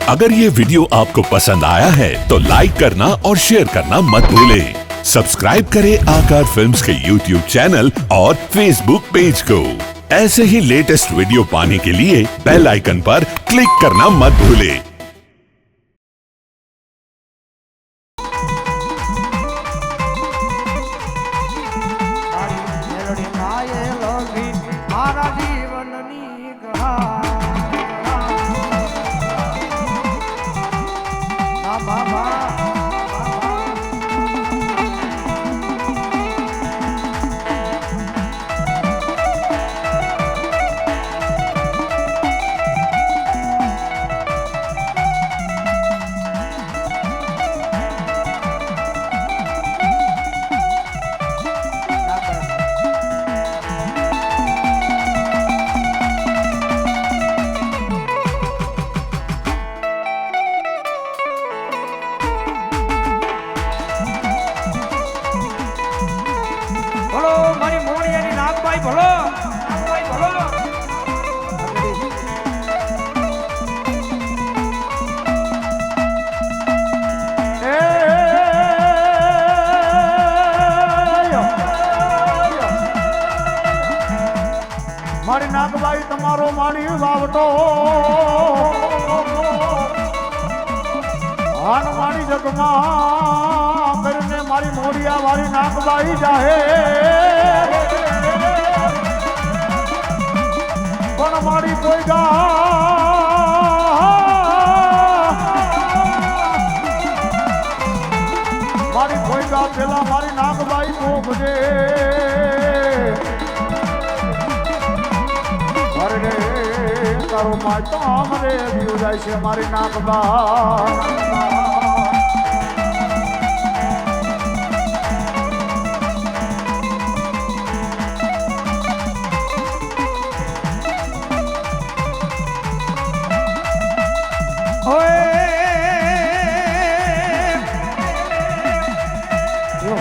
अगर ये वीडियो आपको पसंद आया है तो लाइक करना और शेयर करना मत भूलें। सब्सक्राइब करें आकार फिल्म्स के यूट्यूब चैनल और फेसबुक पेज को। ऐसे ही लेटेस्ट वीडियो पाने के लिए बेल आइकन पर क्लिक करना मत भूलें। મારી નાગબાઈ તમારો માળી વાવટો હાન મારી જગમાં કરીને મારી મોડિયા વાળી નાગબાઈ જાહે પણ મારી કોઈ ગા મારી કોઈ ગા પેલા મારી નાગબાઈ ભોગજે તારો માતા મને દીવ જાય છે મારી નાગબા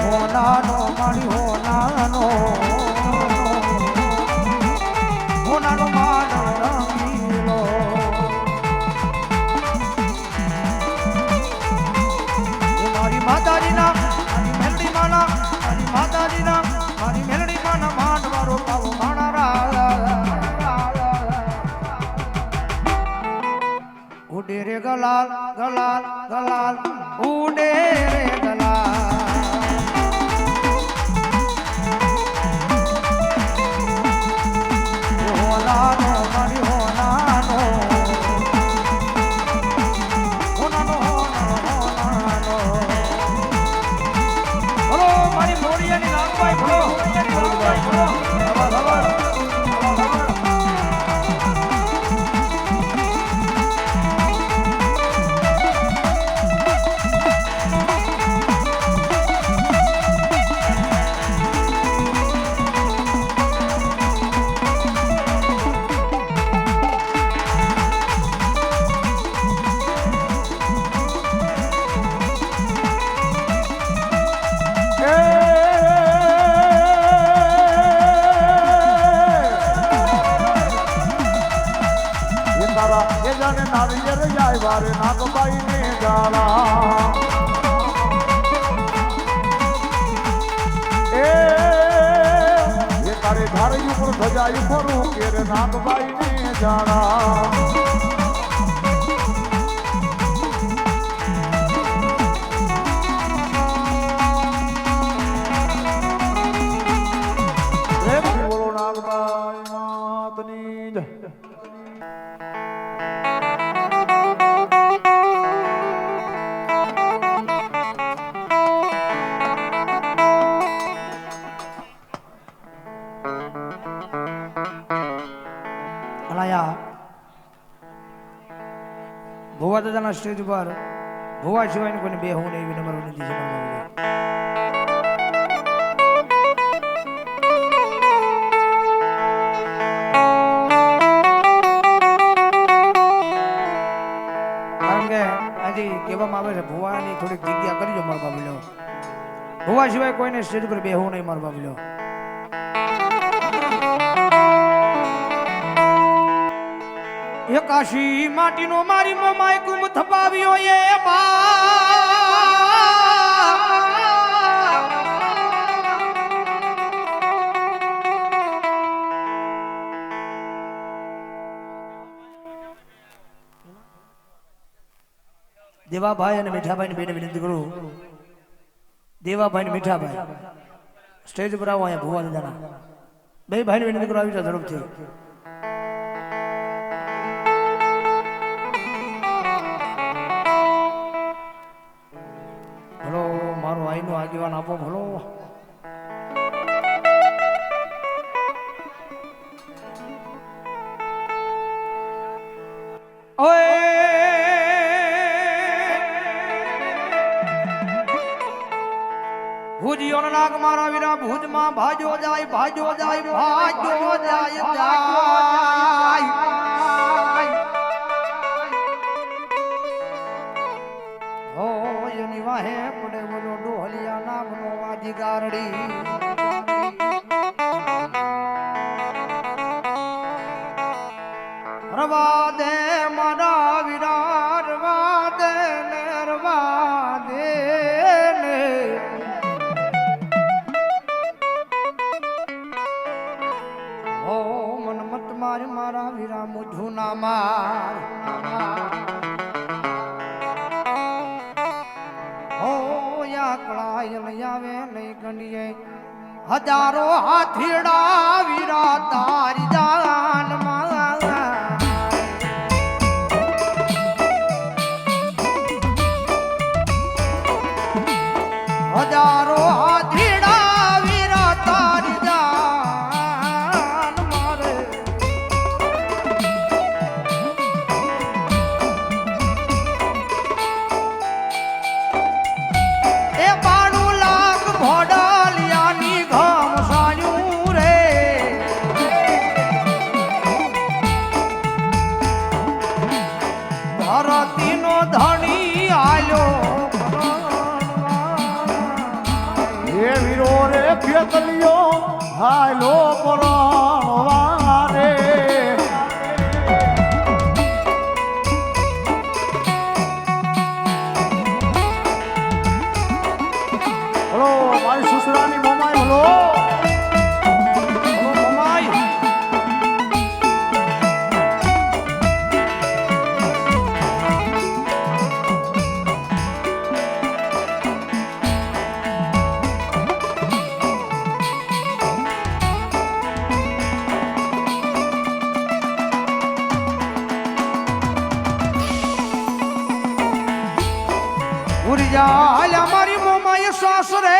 હોનાનો મારી હોનાનો હોનાનો માનો રંગીલો મારી માતાજીના મારી મેલડી માના મારી માતાજીના મારી મેલડી માના માંડવારો પાવો માણા ઉડે રે ગલાલ ગલાલ ગલાલ ઉડે રે ગલાલ નારિયેર જાય વારે નાગબાઈ ને ગાળા એ તારે ધારી ઉપર ધજાયું ફરું કે રે નાગબાઈ ને જાણા બોલો નાગબાઈ માતની જય ભુવા દાદાના સ્ટેજ પર ભુવા સિવાય કોઈને બે હું નહીં નંબર વિનંતી કારણ કે આજે કહેવામાં આવે છે ભુવાની થોડીક જગ્યા કરજો મારા બાબલો ભુવા સિવાય કોઈને સ્ટેજ પર બે હું નહીં મારા બાબલો એકાશી માટીનો મારી મોમાય કુમ થપાવ્યો એ બા દેવાભાઈ અને મીઠાભાઈ ની બેને વિનંતી કરું દેવાભાઈ ને મીઠાભાઈ સ્ટેજ પર આવો અહીંયા ભુવા દાદાના બે ભાઈ ને વિનંતી કરું આવી જાઓ ઝડપથી ભલો મારો આઈનો આગેવાન આપો ભલો ઓય ભુજિયો નાગ મારા વીરા ભુજમાં ભાજો જાય ભાજો જાય ભાજો જાય હો એની વાહે પડે બોલો ડોહલિયા નામનો વાજી ગારડી રવા દે મારા વીરા રવા દે ને રવા દે ને હો મન મત માર મારા વીરા મુઠું ના માર હો યા કળાય આવે નહીં ગણીએ હજારો હાથીડા વીરા તારી જાન માં હજારો હાથીડા વીરા તારી જાન મારે એ 92 લાખ ભોડાલિયાની ઘમ સાયું રે ધરતીનો ધણી આલ્યો હે વીરો રે ખેતલિયો હાલો પરાણવા રે હલો મારી સુસરાની મોમાઈ હલો હલો મમાઈ ઉરી જાય અમારી મોમાઈ સાસરે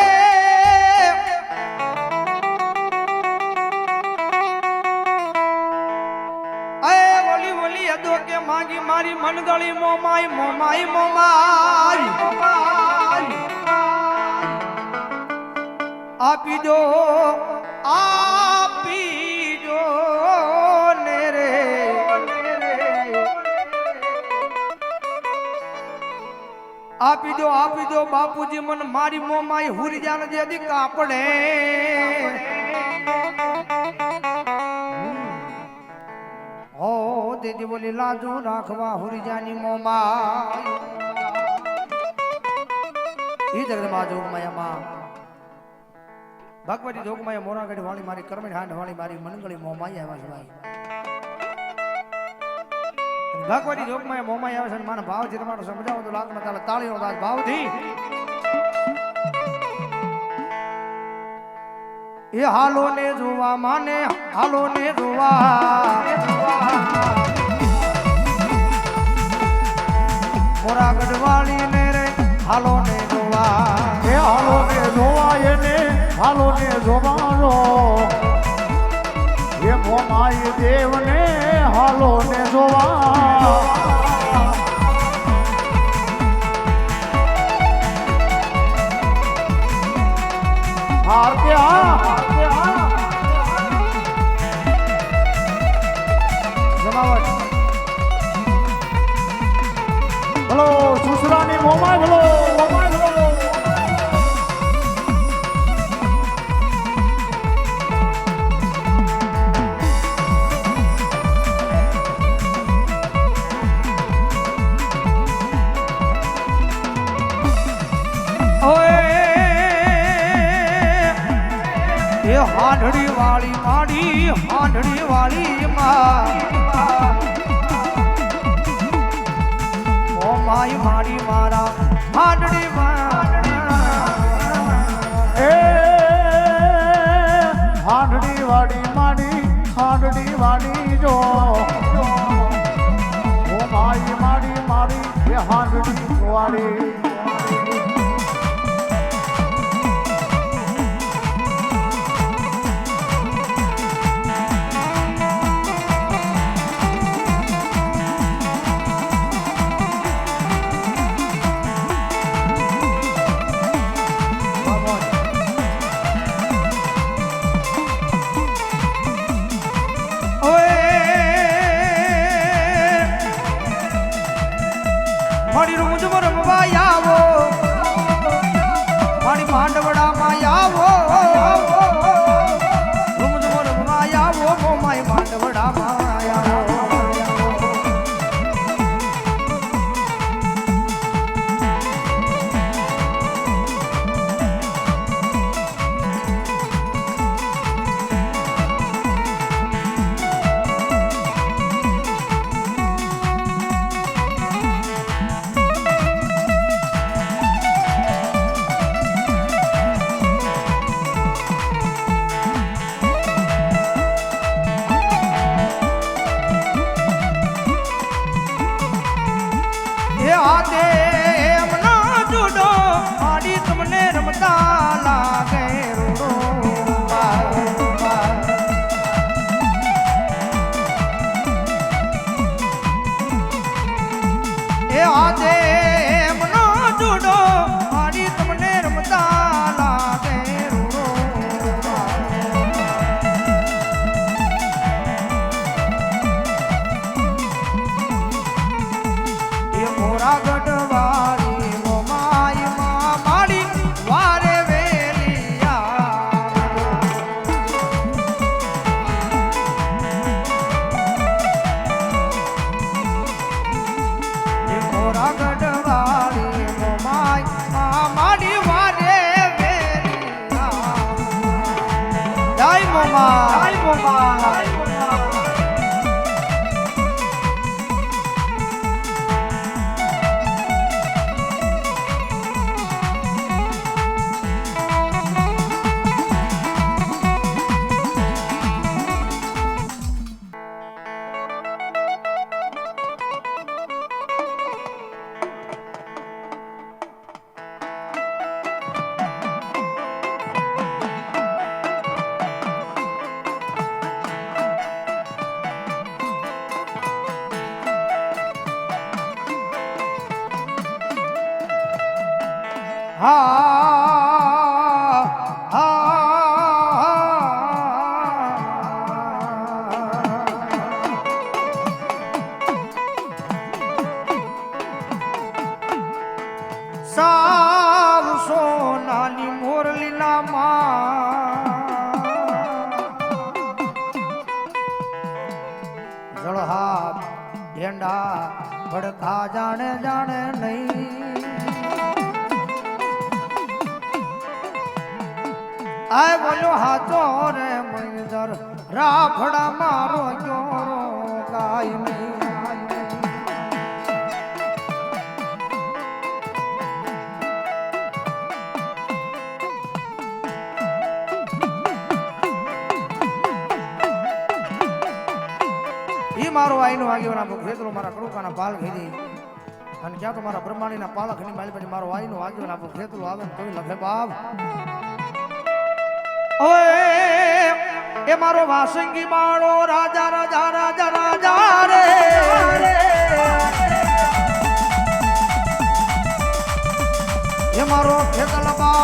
અય ઓલી ઓલી અદો કે માંગી મારી મનગળી મોમાઈ મોમાઈ મોમાઈ આપી દો ને રે આપી દો બાપુજી મન મારી મોમાઈ હુરી જાન જેદી કાપડે હો દીદી બોલી લાજુ રાખવા હુરી જાની મોમાઈ ઈ જગદમાં જોગમાયા માં ભગવતી જોગમાયા મોરાગઢ વાળી મારી કરમણી હાંડ વાળી મારી મનગળી મોમાઈ આવ્યા છે ભાઈ ભગવતી જોગમાયા મોમાઈ આવે છે અને મારા ભાવથી તમારો સમજાવો તો લાખ માં તાળીનો દાસ ભાવથી એ હાલો ને જોવા માને હાલો ને જોવા મોરાગઢ વાળી ને રે હાલો ને જોવા હે હાલો ને જોવા એને હાલો ને જોવાનો હે મોમાઈ દેવને હાલો ને જોવા હાર કે હા જમાવટ હલો સુસરાની મોમાઈ ભલો મોમાઈ ભલો હાંડળી વાળી માડી હાંડળી વાળી માં ઓ માય માડી મારા હાંડળી એ હાંડડી વાડી માડી હાંડડી વાડી જો ઓ માય માડી મારી એ હાંડડી વાડી મારી રૂજ રમવા આવો મારી માંડવડા માં આવો રૂજ રમવા આવો માય માંડવડા માં આવો સાવ સોનાની મોરલીના માં જળહાત ઢેંડા ભડકા જાણે જાણે નહીં આય બોલ્યો હાચો રે મંજર રાફડા મારો ચોરો કાય નહીં મારો આઈનો આગેવાન આપો ખેતરો મારા કડુકાના પાલ ઘેરી અને ક્યાં તો મારા બ્રહ્માણીના પાલખની માલી પછી મારો આઈનો આગેવાન આપો ખેતરો આવે ને તોય લખે બાપ ઓય એ મારો વાસંગી બાળો રાજા